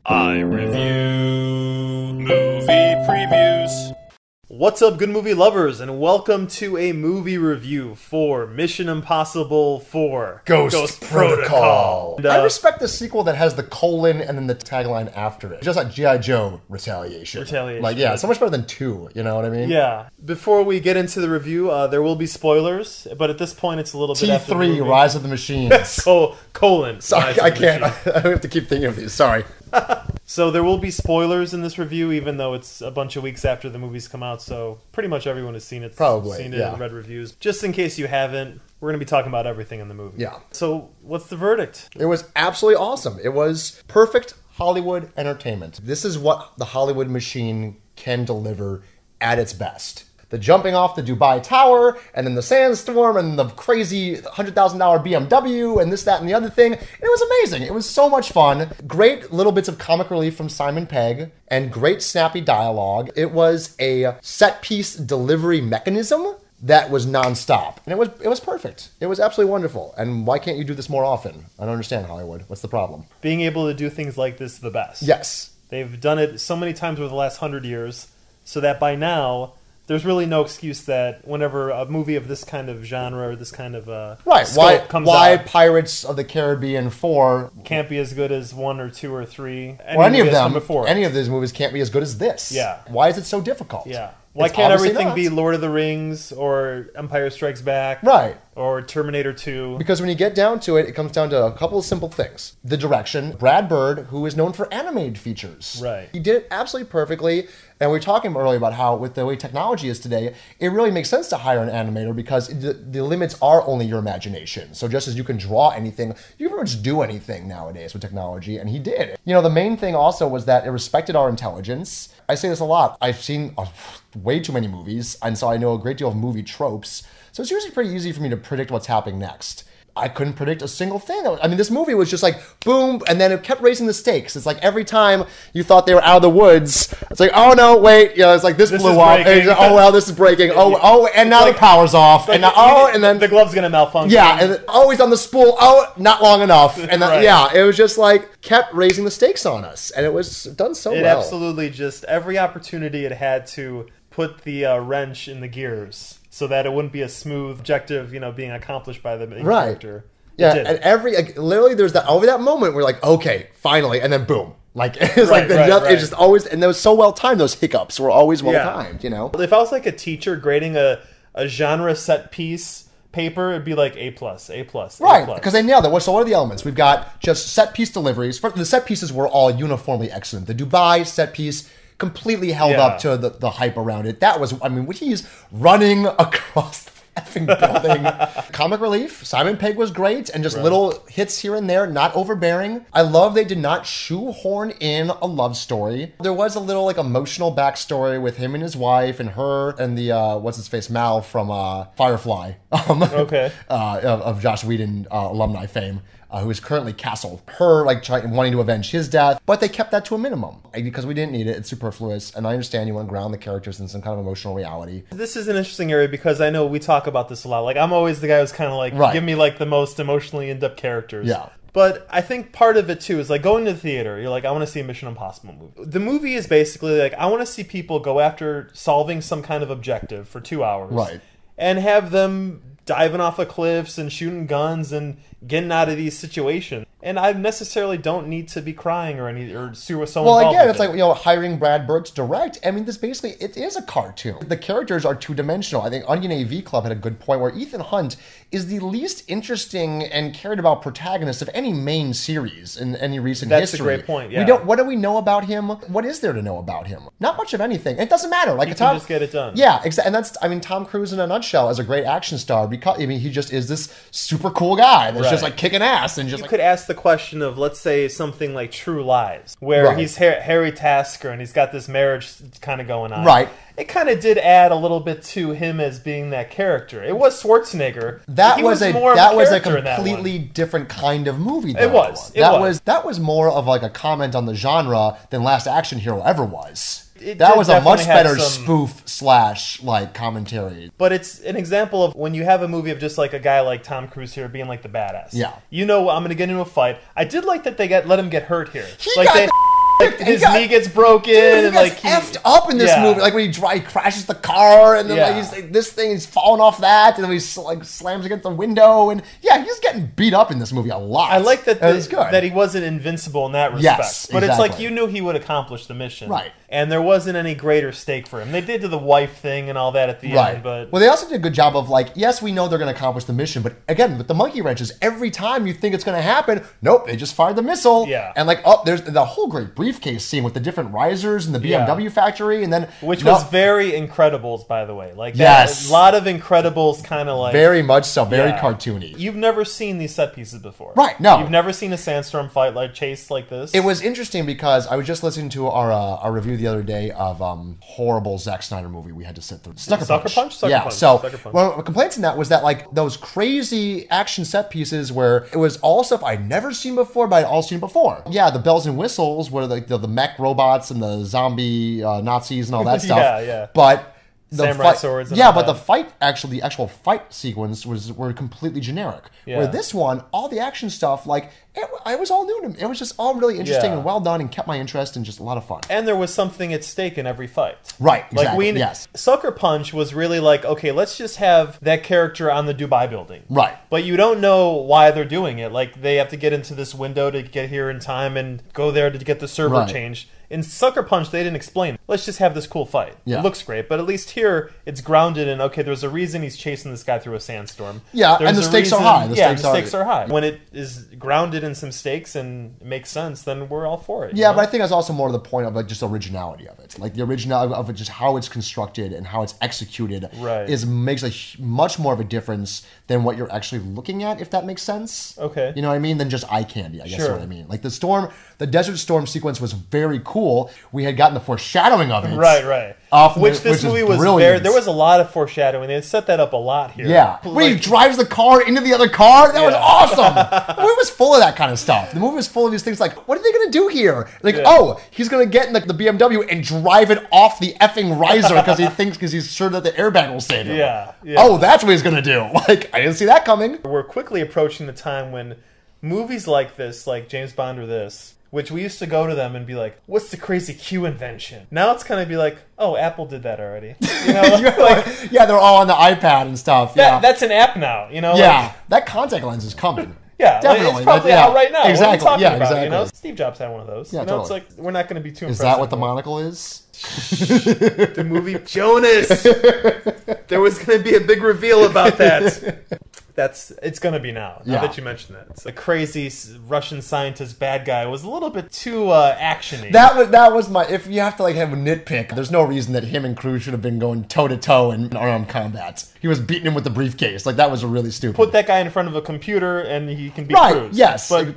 I review movie previews. What's up, good movie lovers, and welcome to a movie review for Mission Impossible 4 Ghost Protocol. And, I respect the sequel that has the colon and then the tagline after it. Just like G.I. Joe Retaliation. Like, yeah, so much better than 2, you know what I mean? Yeah. Before we get into the review, there will be spoilers, but at this point it's a little bit after the movie. T3, Rise of the Machines. Colon. Sorry, I can't. I have to keep thinking of these. Sorry. So there will be spoilers in this review, even though it's a bunch of weeks after the movies come out, so pretty much everyone has seen it. Probably, seen it yeah. and read reviews. Just in case you haven't, we're going to be talking about everything in the movie. Yeah. So what's the verdict? It was absolutely awesome. It was perfect Hollywood entertainment. This is what the Hollywood machine can deliver at its best. The jumping off the Dubai Tower, and then the sandstorm, and the crazy $100,000 BMW, and this, that, and the other thing. It was amazing. It was so much fun. Great little bits of comic relief from Simon Pegg, and great snappy dialogue. It was a set-piece delivery mechanism that was nonstop. And it was perfect. It was absolutely wonderful. And why can't you do this more often? I don't understand, Hollywood. What's the problem? Being able to do things like this the best. Yes. They've done it so many times over the last 100 years, so that by now there's really no excuse that whenever a movie of this kind of genre or this kind of scope comes why out, Pirates of the Caribbean 4 can't be as good as 1 or 2 or 3. or any of them. Before. Any of these movies can't be as good as this. Yeah. Why is it so difficult? Yeah. Why It's can't obviously everything not. be Lord of the Rings or Empire Strikes Back? Right. Or Terminator 2? Because when you get down to it, it comes down to a couple of simple things. The direction. Brad Bird, who is known for animated features. Right. He did it absolutely perfectly. And we were talking earlier about how, with the way technology is today, it really makes sense to hire an animator because the limits are only your imagination. So just as you can draw anything, you can pretty much do anything nowadays with technology, and he did. You know, the main thing also was that it respected our intelligence. I say this a lot. I've seen way too many movies, and so I know a great deal of movie tropes. So it's usually pretty easy for me to predict what's happening next. I couldn't predict a single thing. I mean, this movie was just like, boom, and then it kept raising the stakes. It's like every time you thought they were out of the woods, it's like, oh, no, wait. You know, it's like this blew up. And like, oh, well, this is breaking. Oh, and now the power's off. And now, and then the glove's going to malfunction. Yeah, and then, he's on the spool. Oh, not long enough. And then, Right. yeah, it was just like, kept raising the stakes on us. And it was done so well. It absolutely just, every opportunity it had to put the wrench in the gears so that it wouldn't be a smooth objective, being accomplished by the main character. Yeah, and literally there's over that moment we're like, okay, finally, and then boom. Like, it's Right. It just always, and they were so well timed, those hiccups were always well timed, If I was like a teacher grading a genre set piece paper, it'd be like A+, A+. Right, because they nailed it. So what are the elements? We've got just set piece deliveries. The set pieces were all uniformly excellent. The Dubai set piece completely held up to the hype around it. That was, he's running across the effing building. Comic relief. Simon Pegg was great, and just little hits here and there, not overbearing. I love they did not shoehorn in a love story. There was a little emotional backstory with him and his wife, and her and the what's his face Mal from Firefly. Of Joss Whedon alumni fame. Who is currently Castle. Her, wanting to avenge his death. But they kept that to a minimum. Because we didn't need it. It's superfluous. And I understand you want to ground the characters in some kind of emotional reality. This is an interesting area because I know we talk about this a lot. Like, I'm always the guy who's kind of give me, the most emotionally in-depth characters. Yeah. But I think part of it, too, is, going to the theater. You're like, I want to see a Mission Impossible movie. The movie is basically, I want to see people go after solving some kind of objective for 2 hours. Right. And have them diving off of cliffs and shooting guns and getting out of these situations. And I necessarily don't need to be crying or so well, involved again, with it's hiring Brad Bird to direct. This basically, it is a cartoon. The characters are two-dimensional. I think Onion AV Club had a good point where Ethan Hunt is the least interesting and cared about protagonist of any main series in any recent history. That's a great point, yeah. What do we know about him? What is there to know about him? Not much of anything. It doesn't matter. You can just get it done. Yeah, exactly. And that's, Tom Cruise in a nutshell as a great action star because, he just is this super cool guy that's just kicking ass and just You could ask the question of, let's say, something like True Lies, where he's Harry Tasker and he's got this marriage kind of going on. Right. It kind of did add a little bit to him as being that character. It was Schwarzenegger. That was a completely completely different kind of movie. It was. That was more of a comment on the genre than Last Action Hero ever was. It that was a much better some spoof slash commentary. But it's an example of when you have a movie of just a guy like Tom Cruise here being the badass. Yeah. I'm going to get into a fight. I did like that they let him get hurt here. He got his knee gets broken, dude, and like he effed up in this movie. Like when he crashes the car, and then like he's like, this thing is falling off that, and then he like slams against the window, and he's getting beat up in this movie a lot. I like that good. that he wasn't invincible in that respect. Yes, but exactly. it's like you knew he would accomplish the mission, right? And there wasn't any greater stake for him. They did the wife thing and all that at the end, but well, they also did a good job of like, yes, we know they're going to accomplish the mission, but again, with the monkey wrenches, every time you think it's going to happen, nope, they just fired the missile, and like, oh, there's the whole great briefcase scene with the different risers and the BMW factory, and then which was very Incredibles, by the way, like a lot of Incredibles, kind of like very much so, very cartoony. You've never seen these set pieces before, right? No, you've never seen a sandstorm fight like chase like this. It was interesting because I was just listening to our review the other day of horrible Zack Snyder movie we had to sit through. Sucker Punch. So one of the complaints in that was that like those crazy action set pieces where it was all stuff I'd never seen before, but I'd all seen before. Yeah, the bells and whistles were like the mech robots and the zombie Nazis and all that stuff. But the samurai swords. And but the actual fight sequence were completely generic. Yeah. Where this one, all the action stuff, like it was all new to me. It was just all really interesting and well done, and kept my interest, and just a lot of fun. And there was something at stake in every fight. Right. Exactly. Like Sucker Punch was really like, okay, let's just have that character on the Dubai building. Right. But you don't know why they're doing it. Like they have to get into this window to get here in time and go there to get the server changed. In Sucker Punch, they didn't explain. Let's just have this cool fight. Yeah. It looks great, but at least here, it's grounded in, okay, there's a reason he's chasing this guy through a sandstorm. Yeah, and the stakes are high. The stakes are high. When it is grounded in some stakes and it makes sense, then we're all for it. Yeah, but I think that's also more to the point of like just originality of it. Like the originality of it, just how it's constructed and how it's executed makes a much more of a difference than what you're actually looking at, if that makes sense. Okay. You know what I mean? Than just eye candy, I guess is what I mean. Like the Desert Storm sequence was very cool. We had gotten the foreshadowing of it. Right. Which this movie was there was a lot of foreshadowing. They set that up a lot here. Yeah. When he drives the car into the other car, that was awesome. The movie was full of that kind of stuff. The movie was full of these things like, what are they going to do here? Like, oh, he's going to get in the BMW and drive it off the effing riser because he's sure that the airbag will save him. Yeah. Oh, that's what he's going to do. Like, I didn't see that coming. We're quickly approaching the time when movies like this, like James Bond or this, which we used to go to them and be like, what's the crazy Q invention? Now it's kind of be like, oh, Apple did that already. You know, they're all on the iPad and stuff. That's an app now, you know? Yeah, that contact lens is coming. Yeah, definitely. It's probably out right now. Exactly. What are you talking about? Exactly. You know? Steve Jobs had one of those. Yeah, you know, totally. It's like, we're not going to be too impressed. Is that what the monocle is? The movie Jonas. There was going to be a big reveal about that. It's going to be now that you mention that. The crazy Russian scientist bad guy was a little bit too action-y. That was my, if you have to like have a nitpick, there's no reason that him and Cruz should have been going toe-to-toe in armed combat. He was beating him with the briefcase. Like, that was really stupid. Put that guy in front of a computer and he can beat Cruz. Yes. But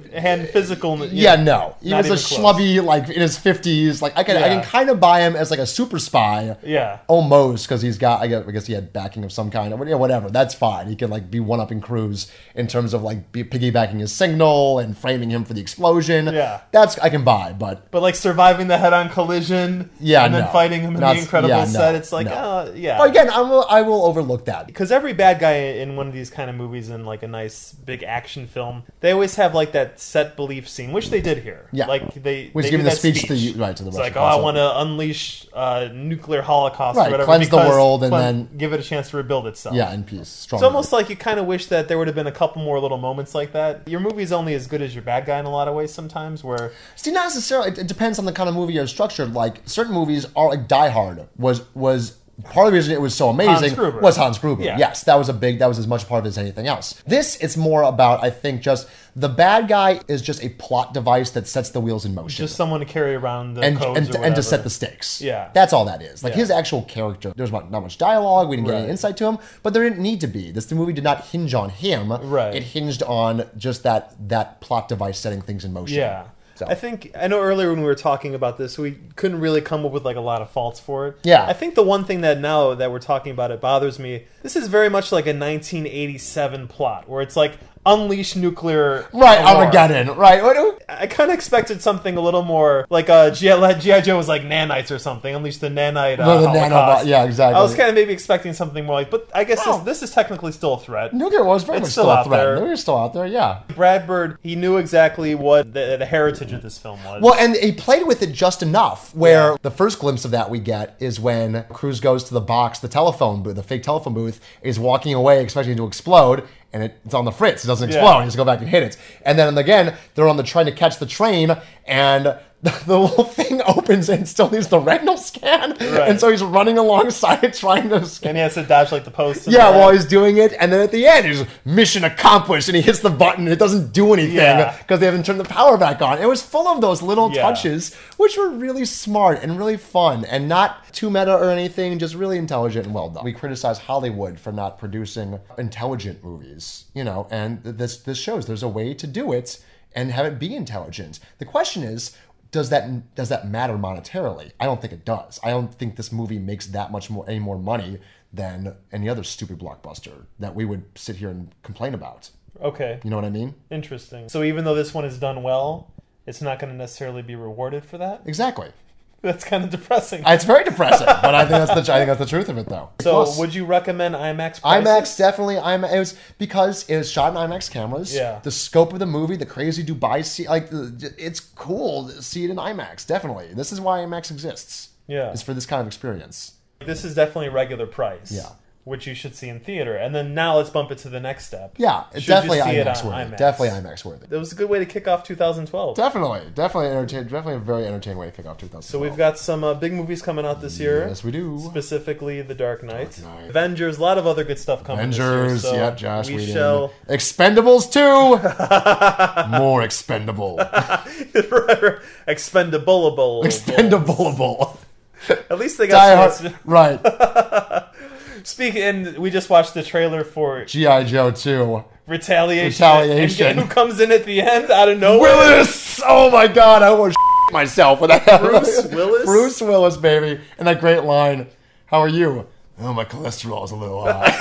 physical... no. He was a schlubby, like, in his 50s. Like, I can kind of buy him as like a super spy. Yeah. Almost, because he's got, I guess he had backing of some kind. Whatever. That's fine. He can like be one-upping Cruz in terms of like piggybacking his signal and framing him for the explosion. Yeah. That's, I can buy, but like surviving the head-on collision and then fighting him in the Incredible set, it's like, But again, I will overlook that. Because every bad guy in one of these kind of movies, in like a nice big action film, they always have like that set belief scene, which they did here. Yeah. Like they give the speech to the it's Russian like, I want to unleash nuclear holocaust or whatever. Cleanse the world and then give it a chance to rebuild itself. Yeah, in peace. It's almost like you kind of wish that there would have been a couple more little moments like that. Your movie's only as good as your bad guy in a lot of ways sometimes, where... See, not necessarily. It depends on the kind of movie you're structured. Like, certain movies are like Die Hard was part of the reason it was so amazing was Hans Gruber. Yeah. Yes, that was as much part of it as anything else. This, it's more about, I think, just the bad guy is just a plot device that sets the wheels in motion. Just someone to carry around the codes or whatever. And to set the stakes. Yeah. That's all that is. Like, his actual character, there's not much dialogue, we didn't get any insight to him, but there didn't need to be. The movie did not hinge on him. Right. It hinged on just that plot device setting things in motion. Yeah. So. I know earlier when we were talking about this, we couldn't really come up with like a lot of faults for it. Yeah. I think the one thing that now that we're talking about it bothers me, this is very much like a 1987 plot, where it's like, unleash nuclear Right, war. Armageddon. Right. I kind of expected something a little more like G.I. Joe was like nanites or something. Unleash the nanite Holocaust. Yeah, exactly. I was kind of maybe expecting something more like, but I guess this is technically still a threat. Nuclear was very much still a threat. Nuclear's still out there, yeah. Brad Bird, he knew exactly what the heritage of this film was. Well, and he played with it just enough where the first glimpse of that we get is when Cruise goes to the box, the telephone booth, the fake telephone booth, is walking away expecting it to explode, and it's on the fritz. It doesn't explode. He has to go back and hit it. And then again, they're on the trying to catch the train, and the little thing opens and still needs the retinal scan. Right. And so he's running alongside it trying to scan. And he has to dodge like the post. While he's doing it. And then at the end, he's mission accomplished. And he hits the button and it doesn't do anything because they haven't turned the power back on. It was full of those little touches, which were really smart and really fun and not too meta or anything, just really intelligent and well done. We criticize Hollywood for not producing intelligent movies, and this shows there's a way to do it and have it be intelligent. The question is, does that matter monetarily? I don't think it does. I don't think this movie makes that much any more money than any other stupid blockbuster that we would sit here and complain about. Okay. You know what I mean? Interesting. So even though this one is done well, it's not going to necessarily be rewarded for that? Exactly. That's kind of depressing. It's very depressing, but I think that's the truth of it, though. So, would you recommend IMAX prices? IMAX, definitely. It was because it was shot in IMAX cameras. Yeah. The scope of the movie, the crazy Dubai scene, it's cool to see it in IMAX. Definitely, this is why IMAX exists. Yeah, it's for this kind of experience. This is definitely a regular price. Yeah. Which you should see in theater. And then now let's bump it to the next step. Yeah, it's definitely IMAX worthy. Definitely IMAX worthy. It was a good way to kick off 2012. Definitely a very entertaining way to kick off 2012. So we've got some big movies coming out this year. Yes, we do. Expecifically The Dark Knight. Avengers, a lot of other good stuff coming this year. Avengers, so yep, Josh we Whedon. shall... Expendables 2! More expendable. Expendable. Expendable. At least they got... Right. And we just watched the trailer for G.I. Joe 2. Retaliation. And who comes in at the end out of nowhere? Willis! Oh my god, I almost myself with that. Bruce Willis? Bruce Willis, baby. And that great line, how are you? Oh, my cholesterol is a little high.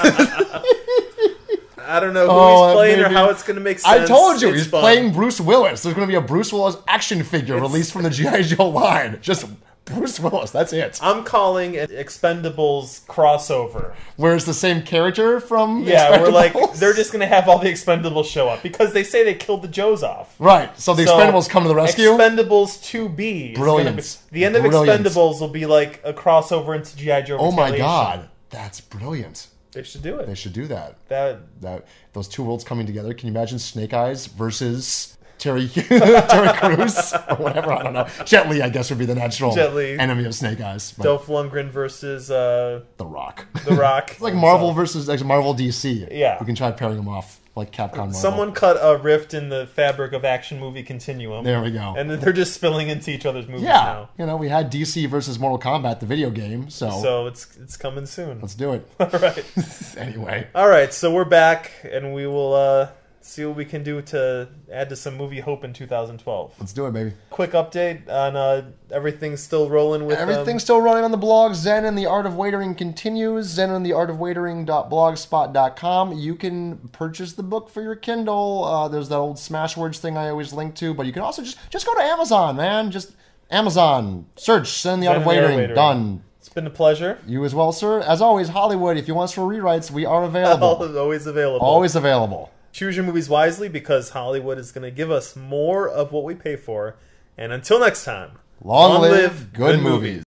I don't know who he's playing or how it's going to make sense. I told you, he's fun. playing Bruce Willis. There's going to be a Bruce Willis action figure released from the G.I. Joe line. Just... Bruce Willis, that's it. I'm calling it Expendables crossover. Where it's the same character from we're like, they're just going to have all the Expendables show up. Because they say they killed the Joes off. Right, so the Expendables come to the rescue? Expendables 2B. Brilliant. The end of Expendables will be like a crossover into G.I. Joe Oh Retaliation. my god, that's brilliant. They should do it. They should do that. Those two worlds coming together. Can you imagine Snake Eyes versus... Terry Crews or whatever, I don't know. Jet Li, I guess, would be the natural enemy of Snake Eyes. Dolph Lundgren versus The Rock. The Rock. It's like Marvel versus Marvel DC. Yeah, we can try pairing them off like Capcom. Marvel. Someone cut a rift in the fabric of action movie continuum. There we go. And then they're just spilling into each other's movies now. We had DC versus Mortal Kombat, the video game. So it's coming soon. Let's do it. All right. Anyway. All right. So we're back, and we will. See what we can do to add to some movie hope in 2012. Let's do it, baby. Quick update on everything's still rolling with... Everything's still running on the blog. Zen and the Art of Waitering continues. zenandtheartofwaitering.blogspot.com. You can purchase the book for your Kindle. There's that old Smashwords thing I always link to. But you can also just go to Amazon, man. Just Amazon. Search Zen and the Art of Waitering. Done. It's been a pleasure. You as well, sir. As always, Hollywood, if you want us for rewrites, we are available. Always available. Always available. Choose your movies wisely because Hollywood is going to give us more of what we pay for. And until next time, long live good movies.